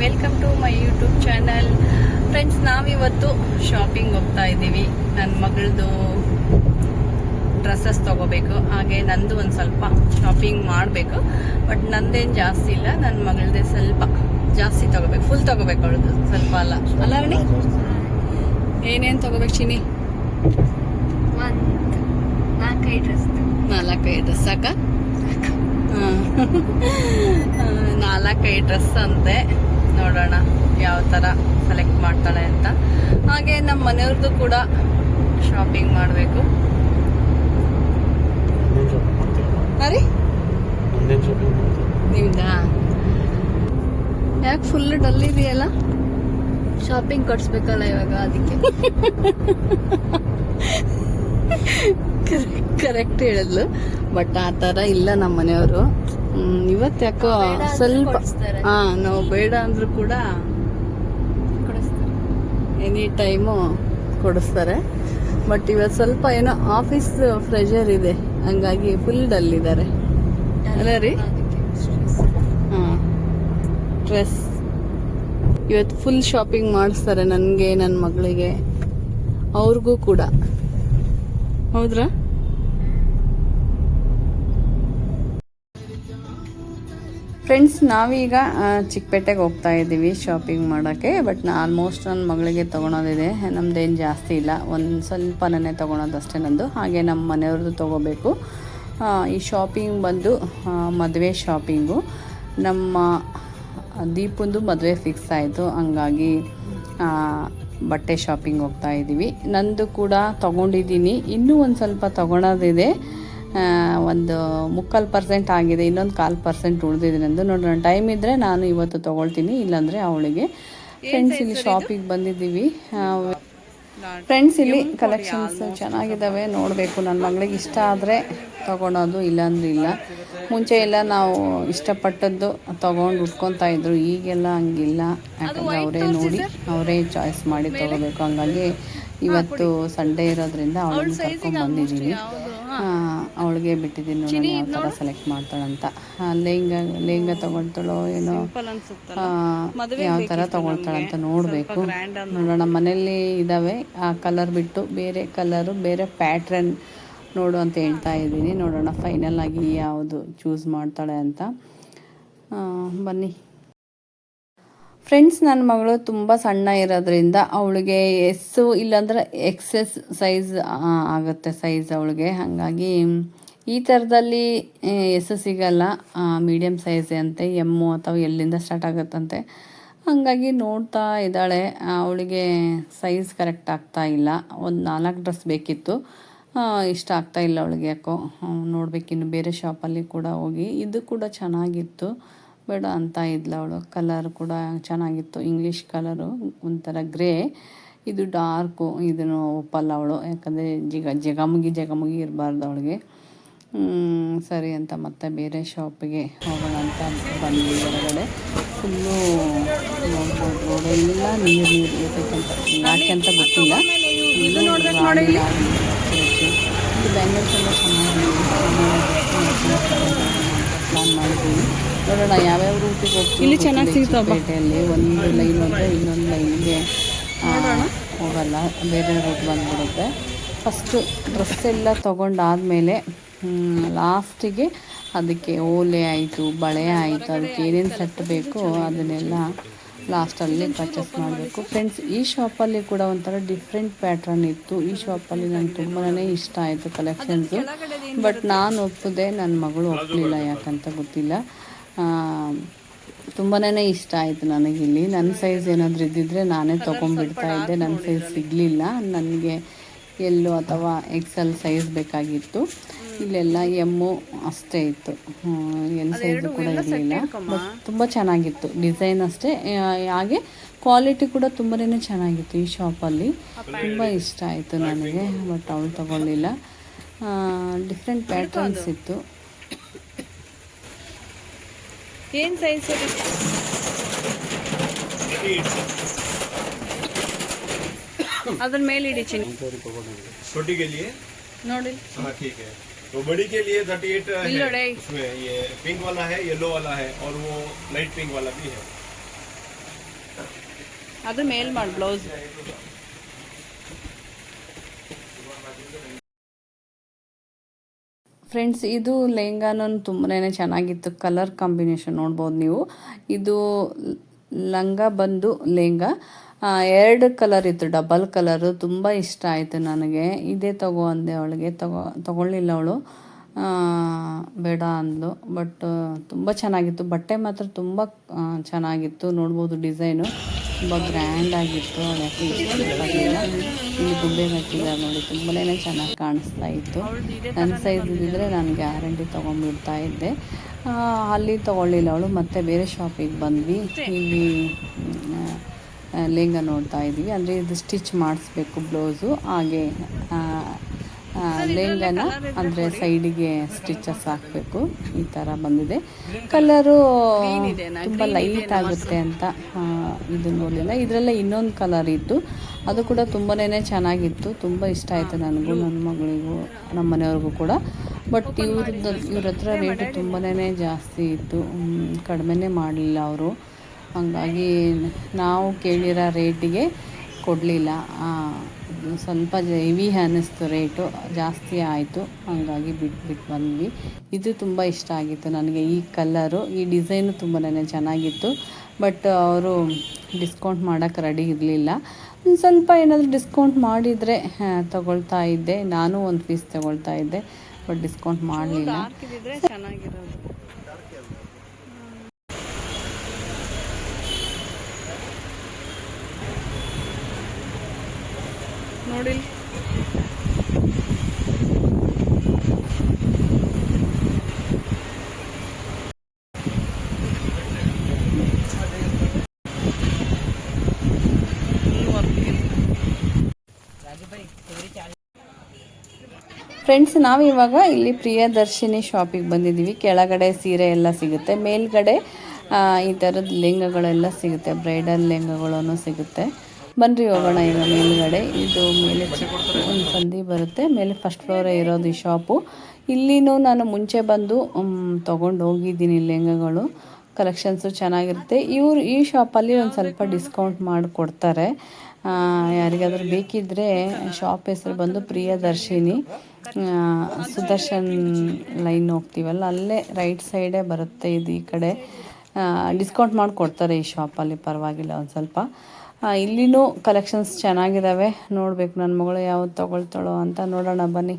Welcome to my YouTube channel. Friends, ನಾವಿವತ್ತು shopping ಹೋಗ್ತಾ ಇದ್ದೀವಿ. ನನ್ನ ಮಗಳದು ಡ್ರೆಸ್ಸಸ್ ತಗೋಬೇಕು, ಹಾಗೆ ನಂದು ಒಂದು ಸ್ವಲ್ಪ ಶಾಪಿಂಗ್ ಮಾಡಬೇಕು. ಬಟ್ ನಂದೇನು ಜಾಸ್ತಿ ಇಲ್ಲ, ನನ್ನ ಮಗಳದೇ ಸ್ವಲ್ಪ ಜಾಸ್ತಿ ತಗೋಬೇಕು. ಫುಲ್ ತಗೋಬೇಕು, ಅವಳದು ಸ್ವಲ್ಪ ಅಲ್ಲ ಅಲ್ಲ ಅರಣಿ. ಏನೇನು ತಗೋಬೇಕು ಚಿನಿ? 4-5 ಡ್ರೆಸ್ ಸಾಕ? 4-5 ಡ್ರೆಸ್ ಅಂತೆ. ನೋಡೋಣ ಯಾವ ಥರ ಸೆಲೆಕ್ಟ್ ಮಾಡ್ತಾಳೆ ಅಂತ. ಹಾಗೆ ನಮ್ಮ ಮನೆಯವ್ರದ್ದು ಕೂಡ ಶಾಪಿಂಗ್ ಮಾಡಬೇಕು. ಅರಿ ನಿಮ್ದಾ? ಯಾಕೆ ಫುಲ್ ಡಲ್ ಇದೆಯಲ್ಲ? ಶಾಪಿಂಗ್ ಕೊಡ್ಸ್ಬೇಕಲ್ಲ ಇವಾಗ, ಅದಕ್ಕೆ. ಕರೆಕ್ಟ್ ಹೇಳಿದ್ಲು. ಬಟ್ ಆ ಥರ ಇಲ್ಲ ನಮ್ಮ ಮನೆಯವರು. ಇವತ್ತು ಯಾಕೋ ಸ್ವಲ್ಪ ನಾವು ಬೇಡ ಅಂದ್ರೂ ಕೂಡ ಎನಿ ಟೈಮು ಕೊಡಿಸ್ತಾರೆ. ಬಟ್ ಇವತ್ತು ಸ್ವಲ್ಪ ಏನೋ ಆಫೀಸ್ ಪ್ರೆಷರ್ ಇದೆ, ಹಂಗಾಗಿ ಫುಲ್ ಡಲ್ ಇದ್ದಾರೆ ಅಲ್ಲ ರೀ? ಹಾಂ, ಡ್ರೆಸ್ ಇವತ್ತು ಫುಲ್ ಶಾಪಿಂಗ್ ಮಾಡಿಸ್ತಾರೆ ನನಗೆ, ನನ್ನ ಮಗಳಿಗೆ, ಅವ್ರಿಗೂ ಕೂಡ. ಹೌದ್ರಾ? ಫ್ರೆಂಡ್ಸ್, ನಾವೀಗ ಚಿಕ್ಕಪೇಟೆಗೆ ಹೋಗ್ತಾ ಇದ್ದೀವಿ ಶಾಪಿಂಗ್ ಮಾಡೋಕ್ಕೆ. ಬಟ್ ಆಲ್ಮೋಸ್ಟ್ ನನ್ನ ಮಗಳಿಗೆ ತೊಗೊಳೋದಿದೆ, ನಮ್ಮದೇನು ಜಾಸ್ತಿ ಇಲ್ಲ, ಒಂದು ಸ್ವಲ್ಪನೇ ತೊಗೊಳೋದಷ್ಟೇ ನಂದು. ಹಾಗೆ ನಮ್ಮ ಮನೆಯವ್ರದ್ದು ತೊಗೋಬೇಕು. ಈ ಶಾಪಿಂಗ್ ಬಂದು ಮದುವೆ ಶಾಪಿಂಗು. ನಮ್ಮ ದೀಪಂದು ಮದುವೆ ಫಿಕ್ಸ್ ಆಯಿತು, ಹಂಗಾಗಿ ಬಟ್ಟೆ ಶಾಪಿಂಗ್ ಹೋಗ್ತಾ ಇದ್ದೀವಿ. ನಂದು ಕೂಡ ತೊಗೊಂಡಿದ್ದೀನಿ, ಇನ್ನೂ ಒಂದು ಸ್ವಲ್ಪ ತೊಗೊಳೋದಿದೆ. ಒಂದು 3/4% ಆಗಿದೆ, ಇನ್ನೊಂದು 1/4% ಉಳಿದಿದೆ ನಂದು. ನೋಡೋಣ, ಟೈಮ್ ಇದ್ದರೆ ನಾನು ಇವತ್ತು ತೊಗೊಳ್ತೀನಿ, ಇಲ್ಲಾಂದರೆ ಅವಳಿಗೆ. ಫ್ರೆಂಡ್ಸ್, ಇಲ್ಲಿ ಶಾಪಿಗೆ ಬಂದಿದ್ದೀವಿ. ಫ್ರೆಂಡ್ಸ್, ಇಲ್ಲಿ ಕಲೆಕ್ಷನ್ಸ್ ಚೆನ್ನಾಗಿದ್ದಾವೆ, ನೋಡಬೇಕು. ನನ್ನ ಮಗಳಿಗೆ ಇಷ್ಟ ಆದರೆ ತೊಗೊಳೋದು, ಇಲ್ಲಾಂದ್ರೆ ಇಲ್ಲ. ಮುಂಚೆ ಎಲ್ಲ ನಾವು ಇಷ್ಟಪಟ್ಟದ್ದು ತೊಗೊಂಡು ಉಟ್ಕೊತಾ ಇದ್ರು, ಈಗೆಲ್ಲ ಹಂಗಿಲ್ಲ. ಯಾಕಂದರೆ ಅವರೇ ನೋಡಿ ಅವರೇ ಚಾಯ್ಸ್ ಮಾಡಿ ತೊಗೋಬೇಕು. ಹಂಗಾಗಿ ಇವತ್ತು ಸಂಡೇ ಇರೋದ್ರಿಂದ ಅವಳನ್ನು ಕರ್ಕೊಂಡು ಬಂದಿದ್ದೀನಿ. ಅವಳಿಗೆ ಬಿಟ್ಟಿದ್ದೀನಿ, ನೋಡೋಣ ಯಾವ ಥರ ಸೆಲೆಕ್ಟ್ ಮಾಡ್ತಾಳಂತ. ಲೆಹಂಗ ತೊಗೊಳ್ತಾಳೋ ಏನೋ, ಯಾವ ಥರ ತೊಗೊಳ್ತಾಳಂತ ನೋಡಬೇಕು. ನೋಡೋಣ, ಮನೇಲಿ ಇದ್ದಾವೆ ಆ ಕಲರ್ ಬಿಟ್ಟು ಬೇರೆ ಕಲರು, ಬೇರೆ ಪ್ಯಾಟ್ರನ್ ನೋಡು ಅಂತ ಹೇಳ್ತಾ ಇದ್ದೀನಿ. ನೋಡೋಣ ಫೈನಲ್ ಆಗಿ ಯಾವುದು ಚೂಸ್ ಮಾಡ್ತಾಳೆ ಅಂತ. ಬನ್ನಿ ಫ್ರೆಂಡ್ಸ್, ನನ್ನ ಮಗಳು ತುಂಬ ಸಣ್ಣ ಇರೋದ್ರಿಂದ ಅವಳಿಗೆ ಎಸ್ಸು ಇಲ್ಲಾಂದ್ರೆ XS ಸೈಜ್ ಆಗುತ್ತೆ ಸೈಜ್ ಅವಳಿಗೆ. ಹಾಗಾಗಿ ಈ ಥರದಲ್ಲಿ ಎಸ್ ಸಿಗಲ್ಲ, ಮೀಡಿಯಮ್ ಸೈಜ್ ಅಂತೆ. ಎಮ್ಮು ಅಥವಾ ಎಲ್ಲಿಂದ ಸ್ಟಾರ್ಟ್ ಆಗುತ್ತಂತೆ. ಹಾಗಾಗಿ ನೋಡ್ತಾ ಇದ್ದಾಳೆ, ಅವಳಿಗೆ ಸೈಜ್ ಕರೆಕ್ಟ್ ಆಗ್ತಾ ಇಲ್ಲ. ಒಂದು 4 ಡ್ರೆಸ್ ಬೇಕಿತ್ತು, ಇಷ್ಟ ಆಗ್ತಾ ಇಲ್ಲ ಅವಳಿಗೆ ಯಾಕೋ. ನೋಡಬೇಕಿನ್ನು ಬೇರೆ ಶಾಪಲ್ಲಿ ಕೂಡ ಹೋಗಿ. ಇದು ಕೂಡ ಚೆನ್ನಾಗಿತ್ತು, ಬೇಡ ಅಂತ ಇದ್ಲು ಅವಳು. ಕಲರ್ ಕೂಡ ಚೆನ್ನಾಗಿತ್ತು, ಇಂಗ್ಲೀಷ್ ಕಲರು, ಒಂಥರ ಗ್ರೇ. ಇದು ಡಾರ್ಕು, ಇದನ್ನು ಒಪ್ಪಲ್ಲ ಅವಳು, ಯಾಕಂದರೆ ಜಗಮಗಿ ಇರಬಾರ್ದು ಅವಳಿಗೆ. ಸರಿ ಅಂತ ಮತ್ತೆ ಬೇರೆ ಶಾಪಿಗೆ ಹೋಗೋಣ ಅಂತ ಬಂದ್ವಿ. ಹೊರಗಡೆ ಫುಲ್ಲು ನೋಡ್ಬೋದು, ರೋಡೆಲ್ಲ ನೀರು ಇರ್ತೈತಂತ, ಯಾಕೆ ಅಂತ ಗೊತ್ತಿಲ್ಲ. ಇದು ಬ್ಯಾಂಗಲ್ಸ್ ಎಲ್ಲ ಚೆನ್ನಾಗಿದೆ, ಪ್ಲಾನ್ ಮಾಡಿದ್ದೀವಿ. ನೋಡೋಣ ಯಾವ್ಯಾವ ರೂಟಿಗೆ ಹೋಗ್ತೀವಿ. ಇಲ್ಲಿ ಚೆನ್ನಾಗಿ ಸಿಗ್ತಾವೆ ಪೇಟೆಯಲ್ಲಿ. ಒಂದು ಲೈನ್ ಹೋದರೆ ಇನ್ನೊಂದು ಲೈನ್ಗೆ ಹೋಗಲ್ಲ, ಬೇರೆ ರೂಟ್ ಬಂದುಬಿಡುತ್ತೆ. ಫಸ್ಟು ಡ್ರೆಸ್ ಎಲ್ಲ ತೊಗೊಂಡಾದಮೇಲೆ ಲಾಸ್ಟಿಗೆ ಅದಕ್ಕೆ ಓಲೆ ಆಯಿತು, ಬಳೆ ಆಯಿತು, ಅದಕ್ಕೆ ಏನೇನು ಸೆಟ್ ಬೇಕೋ ಅದನ್ನೆಲ್ಲ ಲಾಸ್ಟಲ್ಲಿ ಪರ್ಚೇಸ್ ಮಾಡಬೇಕು. ಫ್ರೆಂಡ್ಸ್, ಈ ಶಾಪಲ್ಲಿ ಕೂಡ ಒಂಥರ ಡಿಫ್ರೆಂಟ್ ಪ್ಯಾಟ್ರನ್ ಇತ್ತು. ಈ ಶಾಪಲ್ಲಿ ನನಗೆ ತುಂಬಾ ಇಷ್ಟ ಆಯಿತು ಕಲೆಕ್ಷನ್ಸು. ಬಟ್ ನಾನು ಒಪ್ಪಿದೆ, ನನ್ನ ಮಗಳು ಒಪ್ಪಲಿಲ್ಲ, ಯಾಕಂತ ಗೊತ್ತಿಲ್ಲ. ತುಂಬಾ ಇಷ್ಟ ಆಯಿತು ನನಗಿಲ್ಲಿ. ನನ್ನ ಸೈಜ್ ಏನಾದರೂ ಇದ್ದಿದ್ದರೆ ನಾನೇ ತೊಗೊಂಡ್ಬಿಡ್ತಾ ಇದ್ದೆ. ನನ್ನ ಸೈಜ್ ಸಿಗಲಿಲ್ಲ, ನನಗೆ ಎಲ್ಲೋ ಅಥವಾ XL ಸೈಜ್ ಬೇಕಾಗಿತ್ತು. ಇಲ್ಲೆಲ್ಲ ಎಮ್ಮು ಅಷ್ಟೇ ಇತ್ತು, ಎಲ್ ಸೈಜು ಕೂಡ ಇರಲಿಲ್ಲ. ಬಟ್ ತುಂಬ ಚೆನ್ನಾಗಿತ್ತು, ಡಿಸೈನ್ ಅಷ್ಟೇ. ಹಾಗೆ ಕ್ವಾಲಿಟಿ ಕೂಡ ತುಂಬಾ ಚೆನ್ನಾಗಿತ್ತು ಈ ಶಾಪಲ್ಲಿ. ತುಂಬ ಇಷ್ಟ ಆಯಿತು ನನಗೆ. ಬಟ್ ಅವಳು ತಗೊಳ್ಳಿಲ್ಲ. ಡಿಫ್ರೆಂಟ್ ಪ್ಯಾಟ್ರನ್ಸ್ ಇತ್ತು. ಏನು ಸೈಜ್ अदर मेल इडी चिनी छोटी के लिए नोडी। हाँ ठीक है, तो बड़ी के लिए 38 है। उसमें ये पिंक वाला है, येलो वाला है और वो लाइट पिंक वाला भी है। ಅದು ಮೇಲ್ ಮಾಡಿ ಬ್ಲೌಸ್. ಫ್ರೆಂಡ್ಸ್, ಇದು ಲೆಹಂಗಾನು ತುಂಬಾ ಚೆನ್ನಾಗಿತ್ತು. ಕಲರ್ ಕಾಂಬಿನೇಷನ್ ನೋಡ್ಬೋದು ನೀವು. ಇದು ಲಂಗ ಬಂದು ಲೆಹಂಗಾ 2 ಕಲರ್ ಇತ್ತು, ಡಬಲ್ ಕಲರು. ತುಂಬ ಇಷ್ಟ ಆಯಿತು ನನಗೆ. ಇದೇ ತಗೋ ಅಂದೆ ಅವಳಿಗೆ, ತಗೊಳ್ಳಿಲ್ಲ ಅವಳು, ಬೇಡ ಅಂದ್ಲು. ಬಟ್ ತುಂಬ ಚೆನ್ನಾಗಿತ್ತು. ಬಟ್ಟೆ ಮಾತ್ರ ತುಂಬ ಚೆನ್ನಾಗಿತ್ತು. ನೋಡ್ಬೋದು ಡಿಸೈನು ತುಂಬ ಗ್ರ್ಯಾಂಡ್ ಆಗಿತ್ತು. ಯಾಕೆ ಇಷ್ಟಪಟ್ಟಿಲ್ಲ. ಇಲ್ಲಿ ಗುಡ್ಡೆ ಹಾಕಿಲ್ಲ ನೋಡಿ, ತುಂಬಾ ಚೆನ್ನಾಗಿ ಕಾಣಿಸ್ತಾ ಇತ್ತು. ನನ್ನ ಸೈಜ್ ಇದ್ದಿದ್ರೆ ನಾನು ಗ್ಯಾರಂಟಿ ತೊಗೊಂಡ್ಬಿಡ್ತಾ ಇದ್ದೆ. ಅಲ್ಲಿ ತೊಗೊಳ್ಳಿಲ್ಲ ಅವಳು. ಮತ್ತೆ ಬೇರೆ ಶಾಪಿಗೆ ಬಂದ್ವಿ. ಇಲ್ಲಿ ಲೆಹಂಗಾ ನೋಡ್ತಾ ಇದ್ವಿ. ಅಂದರೆ ಇದು ಸ್ಟಿಚ್ ಮಾಡಿಸ್ಬೇಕು ಬ್ಲೌಸು. ಹಾಗೆ ಲೆಹಂಗಾನ ಅಂದರೆ ಸೈಡಿಗೆ ಸ್ಟಿಚಸ್ ಹಾಕಬೇಕು. ಈ ಥರ ಬಂದಿದೆ. ಕಲರು ತುಂಬ ಲೈಟ್ ಆಗುತ್ತೆ ಅಂತ ಇದು ನೋಡಲಿಲ್ಲ. ಇದರಲ್ಲೇ ಇನ್ನೊಂದು ಕಲರ್ ಇತ್ತು, ಅದು ಕೂಡ ತುಂಬಾ ಚೆನ್ನಾಗಿತ್ತು. ತುಂಬ ಇಷ್ಟ ಆಯಿತು ನನಗೂ, ನನ್ನ ಮಗಳಿಗೂ, ನಮ್ಮ ಮನೆಯವ್ರಿಗೂ ಕೂಡ. ಬಟ್ ಇವ್ರ ಹತ್ರ ರೇಟು ತುಂಬಾ ಜಾಸ್ತಿ ಇತ್ತು, ಕಡಿಮೆನೇ ಮಾಡಲಿಲ್ಲ ಅವರು. ಹಾಗಾಗಿ ನಾವು ಕೇಳಿರೋ ರೇಟಿಗೆ ಕೊಡಲಿಲ್ಲ. ಸ್ವಲ್ಪ ಹೆವಿ ಅನ್ನಿಸ್ತು, ರೇಟು ಜಾಸ್ತಿ ಆಯಿತು. ಹಾಗಾಗಿ ಬಿಟ್ಟು ಬಂದ್ವಿ. ಇದು ತುಂಬ ಇಷ್ಟ ಆಗಿತ್ತು ನನಗೆ, ಈ ಕಲ್ಲರು, ಈ ಡಿಸೈನು ತುಂಬಾ ಚೆನ್ನಾಗಿತ್ತು. ಬಟ್ ಅವರು ಡಿಸ್ಕೌಂಟ್ ಮಾಡೋಕ್ಕೆ ರೆಡಿ ಇರಲಿಲ್ಲ. ಸ್ವಲ್ಪ ಏನಾದರೂ ಡಿಸ್ಕೌಂಟ್ ಮಾಡಿದರೆ ತಗೊಳ್ತಾ ಇದ್ದೆ. ನಾನು ಒಂದು ಪೀಸ್ ತಗೊಳ್ತಾ ಇದ್ದೆ, ಬಟ್ ಡಿಸ್ಕೌಂಟ್ ಮಾಡಲಿಲ್ಲ. ಚೆನ್ನಾಗಿರೋದು ನೋಡಿ. ಫ್ರೆಂಡ್ಸ್, ನಾವಿವಾಗ ಇಲ್ಲಿ ಪ್ರಿಯದರ್ಶಿನಿ ಶಾಪಿಗೆ ಬಂದಿದ್ದೀವಿ. ಕೆಳಗಡೆ ಸೀರೆ ಎಲ್ಲ ಸಿಗುತ್ತೆ, ಮೇಲ್ಗಡೆ ಈ ಥರದ ಲೆಹಂಗಾಗಳೆಲ್ಲ ಸಿಗುತ್ತೆ, ಬ್ರೈಡಲ್ ಲೆಹಂಗಾಗಳನ್ನು ಸಿಗುತ್ತೆ. ಬನ್ನಿರಿ ಹೋಗೋಣ ಈಗ ಮೇಲ್ಗಡೆ. ಇದು ಮೇಲೆ ಒಂದು ಸಂದಿ ಬರುತ್ತೆ, ಮೇಲೆ ಫಸ್ಟ್ ಫ್ಲೋರೇ ಇರೋದು ಈ ಶಾಪು. ಇಲ್ಲಿನೂ ನಾನು ಮುಂಚೆ ಬಂದು ತೊಗೊಂಡು ಹೋಗಿದ್ದೀನಿ ಲೆಹಂಗಾಗಳು. ಕಲೆಕ್ಷನ್ಸು ಚೆನ್ನಾಗಿರುತ್ತೆ. ಈ ಶಾಪಲ್ಲಿ ಒಂದು ಸ್ವಲ್ಪ ಡಿಸ್ಕೌಂಟ್ ಮಾಡಿಕೊಡ್ತಾರೆ. ಯಾರಿಗಾದ್ರೂ ಬೇಕಿದ್ದರೆ ಶಾಪ್ ಹೆಸರು ಬಂದು ಪ್ರಿಯದರ್ಶಿನಿ. ಸುದರ್ಶನ್ ಲೈನ್ ಹೋಗ್ತೀವಲ್ಲ, ಅಲ್ಲೇ ರೈಟ್ ಸೈಡೇ ಬರುತ್ತೆ ಇದು. ಈ ಕಡೆ ಡಿಸ್ಕೌಂಟ್ ಮಾಡಿಕೊಡ್ತಾರೆ ಈ ಶಾಪಲ್ಲಿ, ಪರವಾಗಿಲ್ಲ ಒಂದು ಸ್ವಲ್ಪ. ಇಲ್ಲಿನೂ ಕಲೆಕ್ಷನ್ಸ್ ಚೆನ್ನಾಗಿದ್ದಾವೆ. ನೋಡಬೇಕು ನನ್ನ ಮಗಳು ಯಾವ್ದು ತೊಗೊಳ್ತಾಳೋ ಅಂತ. ನೋಡೋಣ ಬನ್ನಿ.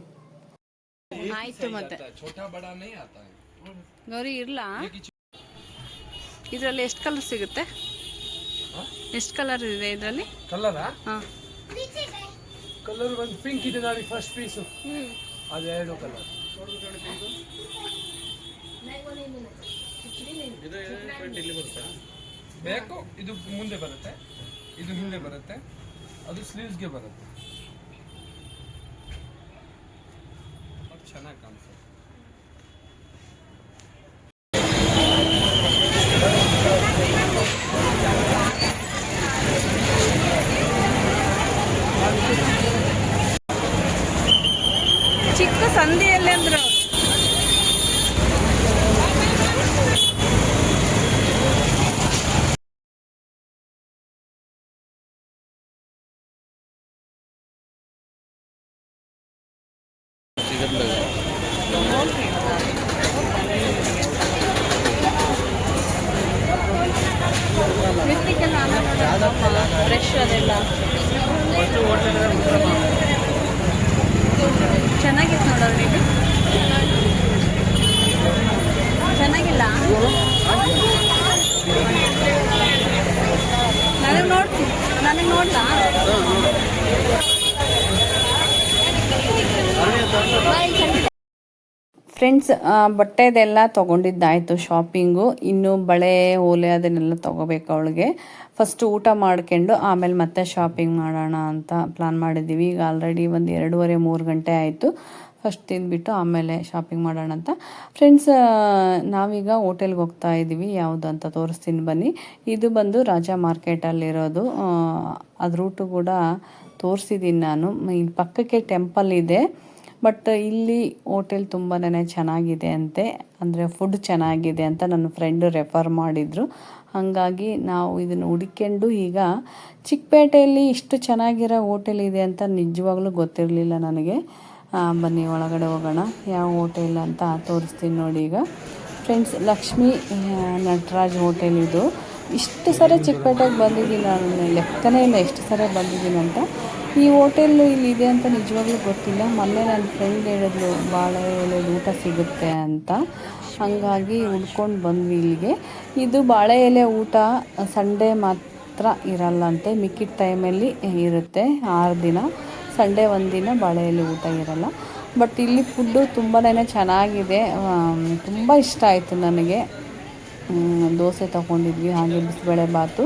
ಆಯಿತು, ಮತ್ತೆ ಗೌರಿ ಇರಲಾ? ಇದರಲ್ಲಿ ಎಷ್ಟು ಕಲರ್ ಸಿಗುತ್ತೆ? ಎಷ್ಟು ಕಲರ್ ಇದೆ ಇದರಲ್ಲಿ? ಕಲರಾ? ಹಾಂ, ಕಲರ್ ಒಂದು ಪಿಂಕ್ ಇದೆ ನೋಡಿ, ಫಸ್ಟ್ ಪೀಸು. ಅದು 2 ಕಲರ್. ಬೇಕು, ಇದು ಮುಂದೆ ಬರುತ್ತೆ, ಇದು ಹಿಂದೆ ಬರುತ್ತೆ, ಅದು ಸ್ಲೀವ್ಸ್ಗೆ ಬರುತ್ತೆ. ಚೆನ್ನಾಗಿ ಕಾಣಿಸುತ್ತೆ. ಚಿಕ್ಕ ಸಂಧಿಯಲ್ಲಿ ಅಂದ್ರೆ ಫ್ರೆಶ್ ಅದೆಲ್ಲ ಚೆನ್ನಾಗಿತ್ತು ನೋಡೋರು. ನೀವು ಚೆನ್ನಾಗಿಲ್ಲ? ನನಗೆ ನೋಡ್ತೀನಿ, ನನಗೆ ನೋಡ್ಲಾ? Friends, ಬಟ್ಟೆದೆಲ್ಲ ತೊಗೊಂಡಿದ್ದಾಯಿತು shopping. ಇನ್ನು ಬಳೆ, ಓಲೆ ಅದನ್ನೆಲ್ಲ ತೊಗೋಬೇಕು ಅವಳಿಗೆ. ಫಸ್ಟು ಊಟ ಮಾಡ್ಕೊಂಡು ಆಮೇಲೆ ಮತ್ತೆ ಶಾಪಿಂಗ್ ಮಾಡೋಣ ಅಂತ ಪ್ಲ್ಯಾನ್ ಮಾಡಿದ್ದೀವಿ. ಈಗ ಆಲ್ರೆಡಿ ಒಂದು 2:30-3 ಗಂಟೆ ಆಯಿತು. ಫಸ್ಟ್ ತಿಂದುಬಿಟ್ಟು ಆಮೇಲೆ ಶಾಪಿಂಗ್ ಮಾಡೋಣ ಅಂತ. ಫ್ರೆಂಡ್ಸ್, ನಾವೀಗ ಹೋಟೆಲ್ಗೆ ಹೋಗ್ತಾ ಇದ್ದೀವಿ. ಯಾವುದು ಅಂತ ತೋರಿಸ್ತೀನಿ ಬನ್ನಿ. ಇದು ಬಂದು ರಾಜ ಮಾರ್ಕೆಟಲ್ಲಿರೋದು. ಅದು ರೂಟು ಕೂಡ ತೋರಿಸಿದ್ದೀನಿ ನಾನು. ಇಲ್ಲಿ ಪಕ್ಕಕ್ಕೆ ಟೆಂಪಲ್ ಇದೆ. ಬಟ್ ಇಲ್ಲಿ ಹೋಟೆಲ್ ತುಂಬಾ ಚೆನ್ನಾಗಿದೆ ಅಂತೆ, ಅಂದರೆ ಫುಡ್ ಚೆನ್ನಾಗಿದೆ ಅಂತ ನನ್ನ ಫ್ರೆಂಡು ರೆಫರ್ ಮಾಡಿದರು. ಹಾಗಾಗಿ ನಾವು ಇದನ್ನು ಹುಡ್ಕೊಂಡು ಈಗ ಚಿಕ್ಕಪೇಟೆಯಲ್ಲಿ ಇಷ್ಟು ಚೆನ್ನಾಗಿರೋ ಹೋಟೆಲ್ ಇದೆ ಅಂತ ನಿಜವಾಗ್ಲೂ ಗೊತ್ತಿರಲಿಲ್ಲ ನನಗೆ. ಬನ್ನಿ ಒಳಗಡೆ ಹೋಗೋಣ, ಯಾವ ಹೋಟೆಲ್ ಅಂತ ತೋರಿಸ್ತೀನಿ ನೋಡಿ. ಈಗ ಫ್ರೆಂಡ್ಸ್, ಲಕ್ಷ್ಮೀ ನಟರಾಜ್ ಹೋಟೆಲ್ ಇದು. ಇಷ್ಟು ಸರಿ ಚಿಕ್ಕಪೇಟೆಗೆ ಬಂದಿದ್ದೀನಿ, ನಾನು ಲೆಕ್ಕನೇ ಇಲ್ಲ ಎಷ್ಟು ಸರಿ ಬಂದಿದ್ದೀನಿ ಅಂತ. ಈ ಹೋಟೆಲ್ಲು ಇಲ್ಲಿದೆ ಅಂತ ನಿಜವಾಗ್ಲೂ ಗೊತ್ತಿಲ್ಲ. ಮೊನ್ನೆ ನನ್ನ ಫ್ರೆಂಡ್ ಹೇಳಿದ್ಲು ಬಾಳೆ ಎಲೆದು ಊಟ ಸಿಗುತ್ತೆ ಅಂತ, ಹಾಗಾಗಿ ಹುಡ್ಕೊಂಡು ಬಂದ್ವಿ ಇಲ್ಲಿಗೆ. ಇದು ಬಾಳೆ ಎಲೆ ಊಟ ಸಂಡೇ ಮಾತ್ರ ಇರಲ್ಲಂತೆ, ಮಿಕ್ಕಿದ ಟೈಮಲ್ಲಿ ಇರುತ್ತೆ 6 ದಿನ. ಸಂಡೇ ಒಂದಿನ ಬಾಳೆ ಎಲೆ ಊಟ ಇರಲ್ಲ. ಬಟ್ ಇಲ್ಲಿ ಫುಡ್ಡು ತುಂಬಾ ಚೆನ್ನಾಗಿದೆ, ತುಂಬ ಇಷ್ಟ ಆಯಿತು ನನಗೆ. ದೋಸೆ ತೊಗೊಂಡಿದ್ವಿ, ಹಾಗೆ ಬಿಸಿಬೇಳೆ ಬಾತು.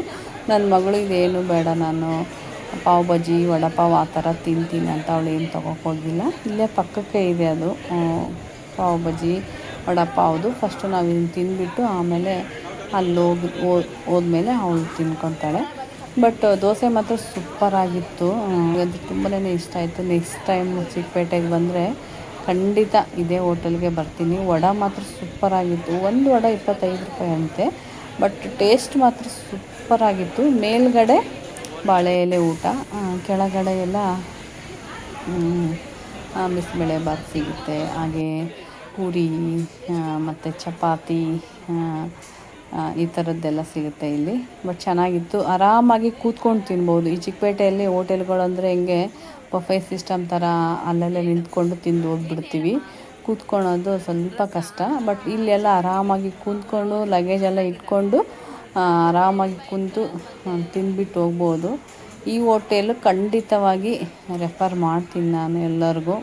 ನನ್ನ ಮಗಳು ಇದೇನು ಬೇಡ, ನಾನು ಪಾವ್ ಬಜ್ಜಿ ವಡಪಾವ್ ಆ ಥರ ತಿಂತೀನಿ ಅಂತ ಅವಳು ಏನು ತೊಗೊಳೋದಿಲ್ಲ. ಇಲ್ಲೇ ಪಕ್ಕಕ್ಕೆ ಇದೆ ಅದು ಪಾವ್ ಬಜ್ಜಿ ವಡಪಾವ್ದು. ಫಸ್ಟು ನಾವು ಇದನ್ನು ತಿಂದುಬಿಟ್ಟು ಆಮೇಲೆ ಅಲ್ಲಿ ಹೋದ್ಮೇಲೆ ಅವಳು ತಿನ್ಕೊತಾಳೆ. ಬಟ್ ದೋಸೆ ಮಾತ್ರ ಸೂಪರಾಗಿತ್ತು, ಅದು ತುಂಬಾ ಇಷ್ಟ ಆಯಿತು. ನೆಕ್ಸ್ಟ್ ಟೈಮ್ ಚಿಕ್ಕಪೇಟೆಗೆ ಬಂದರೆ ಖಂಡಿತ ಇದೇ ಹೋಟೆಲ್ಗೆ ಬರ್ತೀನಿ. ವಡೆ ಮಾತ್ರ ಸೂಪರಾಗಿತ್ತು, ಒಂದು ವಡೆ 25 ರೂಪಾಯಿ ಅಂತೆ, ಬಟ್ ಟೇಸ್ಟ್ ಮಾತ್ರ ಸೂಪರಾಗಿತ್ತು. ಮೇಲ್ಗಡೆ ಬಾಳೆ ಎಲೆ ಊಟ, ಕೆಳಗಡೆ ಎಲ್ಲ ಬಿಸಿಬೇಳೆ ಬಾತ್ ಸಿಗುತ್ತೆ, ಹಾಗೆ ಪೂರಿ ಮತ್ತು ಚಪಾತಿ ಈ ಥರದ್ದೆಲ್ಲ ಸಿಗುತ್ತೆ ಇಲ್ಲಿ. ಬಟ್ ಚೆನ್ನಾಗಿತ್ತು, ಆರಾಮಾಗಿ ಕೂತ್ಕೊಂಡು ತಿನ್ಬೋದು. ಈ ಚಿಕ್ಕಪೇಟೆಯಲ್ಲಿ ಹೋಟೆಲ್ಗಳು ಅಂದರೆ ಹೆಂಗೆ ಬಫೆ ಸಿಸ್ಟಮ್ ಥರ ಅಲ್ಲಲ್ಲೇ ನಿಂತ್ಕೊಂಡು ತಿಂದು ಹೋಗ್ಬಿಡ್ತೀವಿ, ಕೂತ್ಕೊಳ್ಳೋದು ಸ್ವಲ್ಪ ಕಷ್ಟ. ಬಟ್ ಇಲ್ಲೆಲ್ಲ ಆರಾಮಾಗಿ ಕೂತ್ಕೊಂಡು ಲಗೇಜೆಲ್ಲ ಇಟ್ಕೊಂಡು ಆರಾಮಾಗಿ ಕುಂತು ತಿಂದ್ಬಿಟ್ಟು ಹೋಗ್ಬೋದು. ಈ ಹೋಟೆಲು ಖಂಡಿತವಾಗಿ ರೆಫರ್ ಮಾಡ್ತೀನಿ ನಾನು ಎಲ್ಲರಿಗೂ.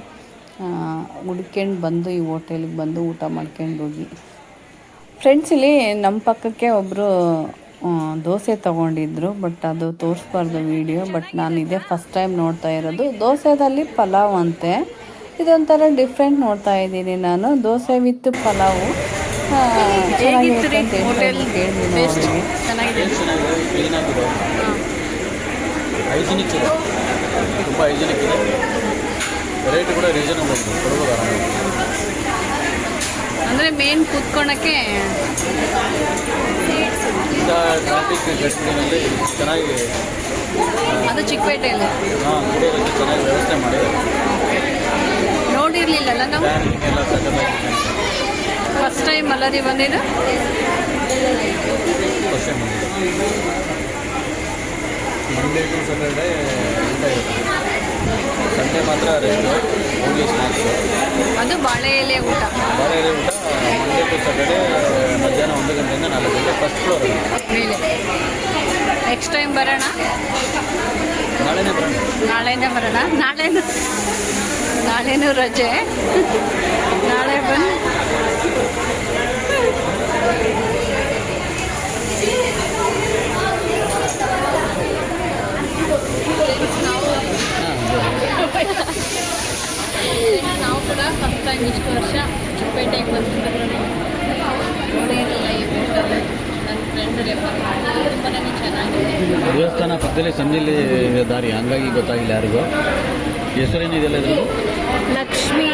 ಹುಡ್ಕೊಂಡು ಬಂದು ಈ ಹೋಟೆಲಿಗೆ ಬಂದು ಊಟ ಮಾಡ್ಕೊಂಡು ಹೋಗಿ. ಫ್ರೆಂಡ್ಸ್, ಇಲ್ಲಿ ನಮ್ಮ ಪಕ್ಕಕ್ಕೆ ಒಬ್ಬರು ದೋಸೆ ತೊಗೊಂಡಿದ್ರು, ಬಟ್ ಅದು ತೋರಿಸ್ಬಾರ್ದು ವೀಡಿಯೋ. ಬಟ್ ನಾನು ಇದೇ ಫಸ್ಟ್ ಟೈಮ್ ನೋಡ್ತಾ ಇರೋದು. ದೋಸೆದಲ್ಲಿ ಪಲಾವ್ ಅಂತೆ, ಇದೊಂಥರ ಡಿಫ್ರೆಂಟ್ ನೋಡ್ತಾ ಇದ್ದೀನಿ ನಾನು. ದೋಸೆ ವಿತ್ ಪಲಾವು ಚೆನ್ನಾಗಿರುತ್ತೆ ಅಂತ ಕೇಳಿದ್ವಿ ನೋಡಿ. ಹೈಜಿನಿಕ್ ಇದೆ, ತುಂಬ ಹೈಜಿನಿಕ್ ಇದೆ, ರೇಟ್ ಕೂಡ ರೀಸನಬಲ್ ಕೊಡ್ಬೋದು ಆರಾಮಾಗಿ. ಅಂದರೆ ಮೇನ್ ಕೂತ್ಕೊಳ್ಳೋಕ್ಕೆ ಈಗ ಟ್ರಾಫಿಕ್ ಗಟ್ಟಿನಲ್ಲಿ ಚೆನ್ನಾಗಿ, ಅದು ಚಿಕ್ಕಪೇಟೆಯಲ್ಲಿ ಕುಡಿಯೋದಕ್ಕೆ ಚೆನ್ನಾಗಿ ವ್ಯವಸ್ಥೆ ಮಾಡಿದ್ದಾರೆ. ನೋಡಿರಲಿಲ್ಲಲ್ಲ ನಾವು, ಎಲ್ಲ ಸಕಲಾಗಿ ಫಸ್ಟ್ ಟೈಮ್ ಅಲ್ಲ ರೀ ಬಂದಿದ್ದು. ಫಸ್ಟ್ ಟೈಮ್ ಬಂದಿದೆ. ಮಂಡೇ ಟು ಸ್ಯಾಟರ್ಡೇ ಊಟ ಇರುತ್ತೆ, ಸಂಡೇ ಮಾತ್ರ ರೆಸ್ಟ್, ಓನ್ಲಿ ಸ್ನ್ಯಾಕ್ಸು. ಅದು ಬಾಳೆ ಎಲೆ ಊಟ. ಬಾಳೆ ಎಲೆ ಊಟ ಮಂಡೇ ಟು ಸ್ಯಾಟರ್ಡೇ ಮಧ್ಯಾಹ್ನ 1 ಗಂಟೆಯಿಂದ 4 ಗಂಟೆ ಫಸ್ಟ್ ಫ್ಲೋರ್ ಮೇಲೆ. ನೆಕ್ಸ್ಟ್ ಟೈಮ್ ಬರೋಣ, ನಾಳೆನೇ ಬರೋಣ. ನಾಳೆನೇ ಬರೋಣ. ನಾಳೆನೂ ರಜೆ, ನಾಳೆ ಬಂದು ನಾವು ಕೂಡ ಫಸ್ಟ್ ಟೈಮ್ ಇಷ್ಟು ವರ್ಷ ಚಿಕ್ಕಪೇಟೆಗೆ ಬಂದಿದ್ರು ನೋಡಿರಲಿಲ್ಲ ಈ ಹೋಟೆಲ್. ನನ್ನ ಫ್ರೆಂಡ್ ರೆಫರ್ ಮಾಡಿ ತುಂಬಾ ಚೆನ್ನಾಗಿದೆ. ದೇವಸ್ಥಾನ ಪಕ್ಕದಲ್ಲಿ ಸಂಜೆಯಲ್ಲಿ ದಾರಿ, ಹಂಗಾಗಿ ಗೊತ್ತಾಗಿಲ್ಲ ಯಾರಿಗೂ. ಹೆಸರೇನಿದೆಯಲ್ಲ ಇದ್ರದ್ದು? ಲಕ್ಷ್ಮೀ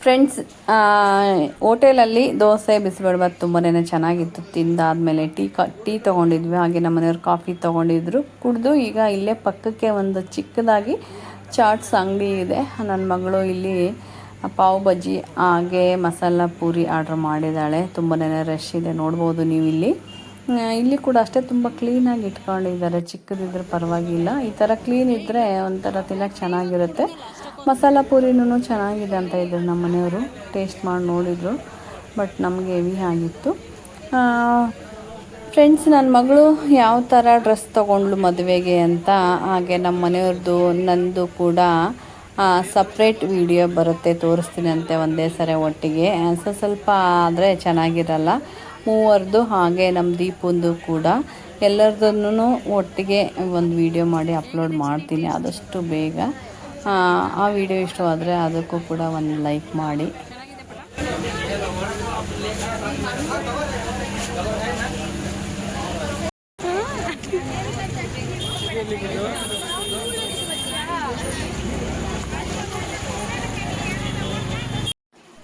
ಫ್ರೆಂಡ್ಸ್, ಹೋಟೆಲಲ್ಲಿ ದೋಸೆ ಬಿಸಿಬೇಳೆಬಾತ್ ತುಂಬಾ ಚೆನ್ನಾಗಿತ್ತು. ತಿಂದಾದಮೇಲೆ ಟೀ ತೊಗೊಂಡಿದ್ವಿ, ಹಾಗೆ ನಮ್ಮ ಮನೆಯವ್ರು ಕಾಫಿ ತೊಗೊಂಡಿದ್ರು, ಕುಡಿದು ಈಗ ಇಲ್ಲೇ ಪಕ್ಕಕ್ಕೆ ಒಂದು ಚಿಕ್ಕದಾಗಿ ಚಾಟ್ಸ್ ಅಂಗಡಿ ಇದೆ. ನನ್ನ ಮಗಳು ಇಲ್ಲಿ ಪಾವ್ ಬಜ್ಜಿ ಹಾಗೆ ಮಸಾಲ ಪೂರಿ ಆರ್ಡ್ರ್ ಮಾಡಿದ್ದಾಳೆ. ತುಂಬಾ ರಶ್ ಇದೆ, ನೋಡ್ಬೋದು ನೀವು ಇಲ್ಲಿ ಕೂಡ ಅಷ್ಟೇ ತುಂಬ ಕ್ಲೀನಾಗಿ ಇಟ್ಕೊಂಡಿದ್ದಾರೆ. ಚಿಕ್ಕದಿದ್ರೆ ಪರವಾಗಿಲ್ಲ, ಈ ಥರ ಕ್ಲೀನ್ ಇದ್ದರೆ ಒಂಥರ ತಿನ್ನೋಕ್ಕೆ ಚೆನ್ನಾಗಿರುತ್ತೆ. ಮಸಾಲ ಪೂರಿನೂ ಚೆನ್ನಾಗಿದೆ ಅಂತ ಇದ್ರು ನಮ್ಮ ಮನೆಯವರು, ಟೇಸ್ಟ್ ಮಾಡಿ ನೋಡಿದರು. ಬಟ್ ನಮಗೆ ಹೆವಿ ಆಗಿತ್ತು. ಫ್ರೆಂಡ್ಸ್, ನನ್ನ ಮಗಳು ಯಾವ ಥರ ಡ್ರೆಸ್ ತೊಗೊಂಡ್ಳು ಮದುವೆಗೆ ಅಂತ, ಹಾಗೆ ನಮ್ಮ ಮನೆಯವ್ರದ್ದು ನಂದು ಕೂಡ ಸಪ್ರೇಟ್ ವಿಡಿಯೋ ಬರುತ್ತೆ, ತೋರಿಸ್ತೀನಿ ಅಂತೆ ಒಂದೇ ಸರಿ ಒಟ್ಟಿಗೆ. ಸ್ವಲ್ಪ ಆದರೆ ಚೆನ್ನಾಗಿರಲ್ಲ ಮೂವರದು, ಹಾಗೆ ನಮ್ಮ ದೀಪಂದು ಕೂಡ. ಎಲ್ಲರದನ್ನು ಒಟ್ಟಿಗೆ ಒಂದು ವಿಡಿಯೋ ಮಾಡಿ ಅಪ್ಲೋಡ್ ಮಾಡ್ತೀನಿ ಆದಷ್ಟು ಬೇಗ. ಆ ವಿಡಿಯೋ ಇಷ್ಟವಾದರೆ ಅದಕ್ಕೂ ಕೂಡ ಒಂದು ಲೈಕ್ ಮಾಡಿ.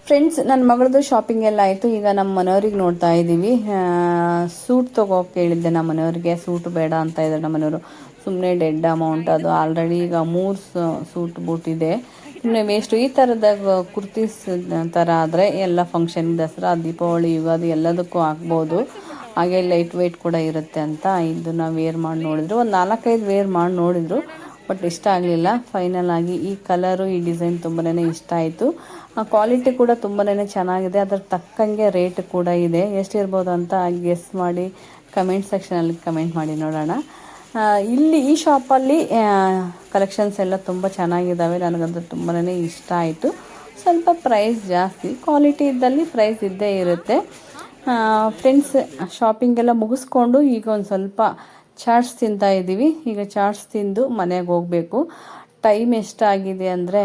ಫ್ರೆಂಡ್ಸ್, ನನ್ನ ಮಗಳದ್ದು ಶಾಪಿಂಗ್ ಎಲ್ಲ ಆಯಿತು. ಈಗ ನಮ್ಮ ಮನೆಯವ್ರಿಗೆ ನೋಡ್ತಾ ಇದ್ದೀವಿ. ಸೂಟ್ ತೊಗೋಕೆ ಹೇಳಿದ್ದೆ ನಮ್ಮ ಮನೆಯವ್ರಿಗೆ. ಸೂಟ್ ಬೇಡ ಅಂತ ಇದ್ದಾರೆ ನಮ್ಮ ಮನೆಯವರು. ಸುಮ್ಮನೆ ಡೆಡ್ ಅಮೌಂಟ್, ಅದು ಆಲ್ರೆಡಿ ಈಗ 3 ಸೂಟ್ ಬೂಟ್ ಇದೆ, ಸುಮ್ಮನೆ ವೇಸ್ಟು. ಈ ಥರದ ಕುರ್ತೀಸ್ ಥರ ಆದರೆ ಎಲ್ಲ ಫಂಕ್ಷನ್, ದಸರಾ, ದೀಪಾವಳಿ, ಯುಗಾದಿ ಎಲ್ಲದಕ್ಕೂ ಹಾಕ್ಬೋದು. ಹಾಗೆ ಲೈಟ್ ವೆಯ್ಟ್ ಕೂಡ ಇರುತ್ತೆ ಅಂತ ಇದನ್ನು ವೇರ್ ಮಾಡಿ ನೋಡಿದ್ರು. ಒಂದು 4-5 ವೇರ್ ಮಾಡಿ ನೋಡಿದ್ರು, ಬಟ್ ಇಷ್ಟ ಆಗಲಿಲ್ಲ. ಫೈನಲ್ ಆಗಿ ಈ ಕಲರು, ಈ ಡಿಸೈನ್ ತುಂಬಾ ಇಷ್ಟ ಆಯಿತು. ಕ್ವಾಲಿಟಿ ಕೂಡ ತುಂಬಾ ಚೆನ್ನಾಗಿದೆ. ಅದರ ತಕ್ಕಂಗೆ ರೇಟ್ ಕೂಡ ಇದೆ. ಎಷ್ಟಿರ್ಬೋದು ಅಂತ ಗೆಸ್ ಮಾಡಿ ಕಮೆಂಟ್ ಸೆಕ್ಷನಲ್ಲಿ ಕಮೆಂಟ್ ಮಾಡಿ ನೋಡೋಣ. ಇಲ್ಲಿ ಈ ಶಾಪಲ್ಲಿ ಕಲೆಕ್ಷನ್ಸ್ ಎಲ್ಲ ತುಂಬ ಚೆನ್ನಾಗಿದ್ದಾವೆ. ನನಗಂತೂ ತುಂಬಾ ಇಷ್ಟ ಆಯಿತು. ಸ್ವಲ್ಪ ಪ್ರೈಸ್ ಜಾಸ್ತಿ, ಕ್ವಾಲಿಟಿ ಇದ್ದಲ್ಲಿ ಪ್ರೈಸ್ ಇದ್ದೇ ಇರುತ್ತೆ. ಫ್ರೆಂಡ್ಸ್, ಶಾಪಿಂಗ್ ಎಲ್ಲ ಮುಗಿಸ್ಕೊಂಡು ಈಗ ಒಂದು ಸ್ವಲ್ಪ ಚಾಟ್ಸ್ ತಿಂತಾ ಇದ್ದೀವಿ. ಈಗ ಚಾಟ್ಸ್ ತಿಂದು ಮನೆಗೆ ಹೋಗಬೇಕು. ಟೈಮ್ ಎಷ್ಟಾಗಿದೆ ಅಂದರೆ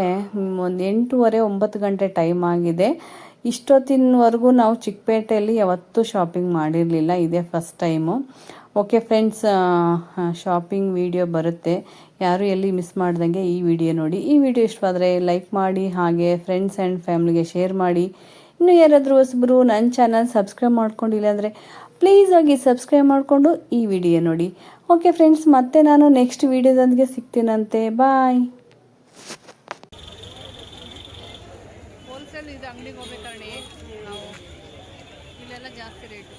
ಒಂದು 8:30-9 ಗಂಟೆ ಟೈಮ್ ಆಗಿದೆ. ಇಷ್ಟೊತ್ತಿನವರೆಗೂ ನಾವು ಚಿಕ್ಕಪೇಟೆಯಲ್ಲಿ ಯಾವತ್ತೂ ಶಾಪಿಂಗ್ ಮಾಡಿರಲಿಲ್ಲ, ಇದೇ first time. Okay friends, shopping video ಬರುತ್ತೆ, ಯಾರು ಎಲ್ಲಿ ಮಿಸ್ ಮಾಡ್ದಂಗೆ ಈ ವಿಡಿಯೋ ನೋಡಿ. ಈ ವಿಡಿಯೋ ಇಷ್ಟವಾದರೆ ಲೈಕ್ ಮಾಡಿ, ಹಾಗೆ ಫ್ರೆಂಡ್ಸ್ ಆ್ಯಂಡ್ ಫ್ಯಾಮ್ಲಿಗೆ ಶೇರ್ ಮಾಡಿ. ಇನ್ನೂ ಯಾರಾದರೂ ಹೊಸಬರು ನನ್ನ ಚಾನಲ್ ಸಬ್ಸ್ಕ್ರೈಬ್ ಮಾಡ್ಕೊಂಡಿಲ್ಲ ಅಂದರೆ ಪ್ಲೀಸ್ ಹೋಗಿ ಸಬ್ಸ್ಕ್ರೈಬ್ ಮಾಡಿಕೊಂಡು ಈ ವಿಡಿಯೋ ನೋಡಿ. ಓಕೆ ಫ್ರೆಂಡ್ಸ್, ಮತ್ತೆ ನಾನು ನೆಕ್ಸ್ಟ್ ವಿಡಿಯೋದೊಂದಿಗೆ ಸಿಗ್ತೀನಂತೆ. ಬಾಯ್. ಹೋಲ್ಸೇಲ್ ಇದು ಅಂಗಡಿಗೆ ಹೋಗ್ಬೇಕಾದ್ರೆ ನಾವು ಇಲ್ಲೆಲ್ಲ ಜಾಸ್ತಿ ರೇಟು.